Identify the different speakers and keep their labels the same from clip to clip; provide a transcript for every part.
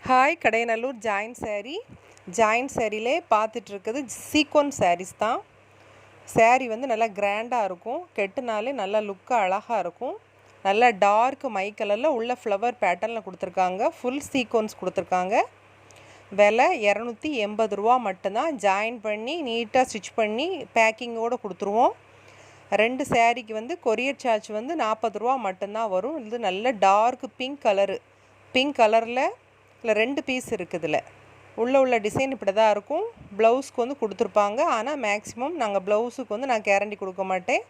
Speaker 1: Hi Kadayanallur joint சேரீலே பார்த்துட்ருக்குது sequin saris தான். சேரீ வந்து நல்லா கிராண்டாக இருக்கும், கெட்டுனாலே நல்லா லுக்காக அழகாக இருக்கும். நல்லா டார்க் மை கலரில் உள்ள ஃப்ளவர் பேட்டர்னில் கொடுத்துருக்காங்க. ஃபுல் சீக்வன்ஸ் கொடுத்துருக்காங்க. விலை 280 ரூபா மட்டும்தான். ஜாயின் பண்ணி நீட்டாக ஸ்டிச் பண்ணி பேக்கிங்கோடு கொடுத்துருவோம். 2 சேரீக்கு வந்து கொரியர் சார்ஜ் வந்து 40 ரூபா மட்டும்தான் வரும். இது நல்ல டார்க் பிங்க் கலரில் இல்லை 2 பீஸ் இருக்குதுல. உள்ள டிசைன் இப்படி தான் இருக்கும். ப்ளவுஸ்க்கு வந்து கொடுத்துருப்பாங்க. ஆனால் மேக்ஸிமம் நாங்கள் ப்ளவுஸுக்கு வந்து நான் கேரண்டி கொடுக்க மாட்டேன்,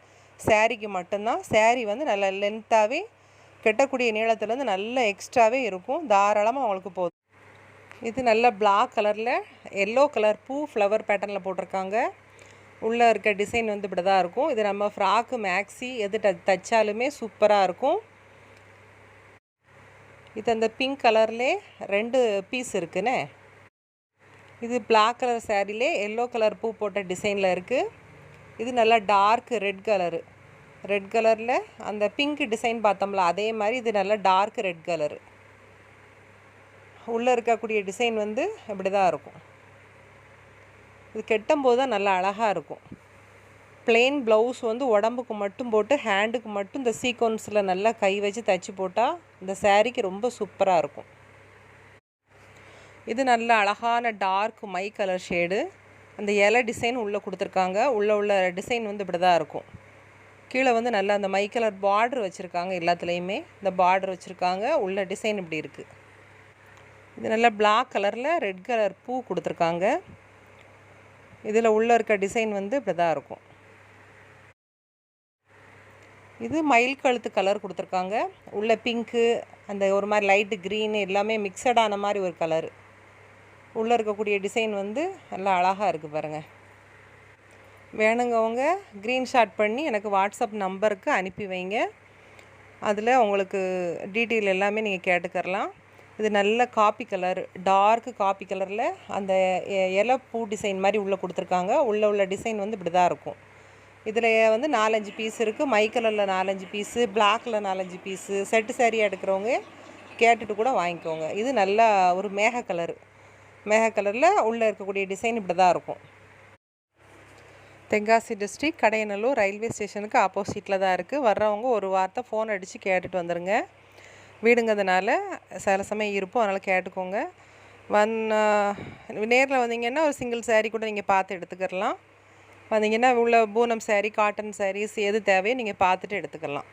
Speaker 1: சேரீக்கு மட்டும்தான். சேரீ வந்து நல்ல லென்த்தாகவே கெட்டக்கூடிய நீளத்துலேருந்து நல்ல எக்ஸ்ட்ராவே இருக்கும். தாராளமாக அவங்களுக்கு போதும். இது நல்ல பிளாக் கலரில் எல்லோ கலர் பூ ஃப்ளவர் பேட்டர்னில் போட்டிருக்காங்க. உள்ளே இருக்க டிசைன் வந்து இப்படி தான் இருக்கும். இது நம்ம ஃப்ராக்கு மேக்ஸி எது தைச்சாலுமே சூப்பராக இருக்கும். இது அந்த பிங்க் கலர்லே 2 பீஸ் இருக்குண்ணே. இது பிளாக் கலர் சேரீலே எல்லோ கலர் பூ போட்ட டிசைனில் இருக்குது. இது நல்லா டார்க் ரெட் கலரில் அந்த பிங்க் டிசைன் பார்த்தோம்ல, அதே மாதிரி இது நல்லா டார்க் ரெட் கலரு. உள்ளே இருக்கக்கூடிய டிசைன் வந்து இப்படி தான் இருக்கும். இது கெட்டும்போது தான் நல்லா அழகாக இருக்கும். ப்ளெயின் ப்ளவுஸ் வந்து உடம்புக்கு மட்டும் போட்டு ஹேண்டுக்கு மட்டும் இந்த சீக்வன்ஸில் நல்லா கை வச்சு தைச்சி போட்டால் இந்த சேரீக்கு ரொம்ப சூப்பராக இருக்கும். இது நல்ல அழகான டார்க் மை கலர் ஷேடு. அந்த இலை டிசைன் உள்ளே கொடுத்துருக்காங்க. உள்ள டிசைன் வந்து இப்படி தான் இருக்கும். கீழே வந்து நல்லா அந்த மை கலர் பார்டர் வச்சுருக்காங்க. எல்லாத்துலேயுமே இந்த பார்டர் வச்சுருக்காங்க. உள்ள டிசைன் இப்படி இருக்குது. இது நல்லா பிளாக் கலரில் ரெட் கலர் பூ கொடுத்துருக்காங்க. இதில் உள்ளே இருக்க டிசைன் வந்து இப்படி தான் இருக்கும். இது மயில் கழுத்து கலர் கொடுத்துருக்காங்க. உள்ள பிங்க்கு, அந்த ஒரு மாதிரி லைட்டு க்ரீனு எல்லாமே மிக்சடான மாதிரி ஒரு கலரு. உள்ளே இருக்கக்கூடிய டிசைன் வந்து நல்லா அழகாக இருக்குது பாருங்கள். வேணுங்கவங்க க்ரீன்ஷாட் பண்ணி எனக்கு வாட்ஸ்அப் நம்பருக்கு அனுப்பி வைங்க. அதில் உங்களுக்கு டீட்டெயில் எல்லாமே நீங்கள் கேட்டுக்கரலாம். இது நல்ல காப்பி கலர், டார்க் காப்பி கலரில் அந்த இலை பூ டிசைன் மாதிரி உள்ளே கொடுத்துருக்காங்க. உள்ள டிசைன் வந்து இப்படி தான் இருக்கும். இதில் வந்து 4-5 பீஸ் இருக்குது. மை கலரில் 4-5 பீஸு, பிளாக்கில் 4-5 பீஸு. செட்டு சேரீயாக எடுக்கிறவங்க கேட்டுட்டு கூட வாங்கிக்கோங்க. இது நல்லா ஒரு மேக கலரில் உள்ளே இருக்கக்கூடிய டிசைன் இப்படி தான் இருக்கும். தென்காசி டிஸ்ட்ரிக்ட் கடையநல்லூர் ரயில்வே ஸ்டேஷனுக்கு ஆப்போசிட்டில் தான் இருக்குது. வர்றவங்க ஒரு வார்த்தை ஃபோன் அடித்து கேட்டுட்டு வந்துடுங்க. வீடுங்கிறதுனால சில சமயம் இருப்போம், அதனால் கேட்டுக்கோங்க. நேரில் வந்தீங்கன்னா ஒரு சிங்கிள் சேரீ கூட நீங்கள் பார்த்து எடுத்துக்கிறலாம். வந்தீங்கன்னா உள்ள பூனம் சேரீ, காட்டன் சாரீஸ் எது தேவையோ நீங்கள் பார்த்துட்டு எடுத்துக்கலாம்.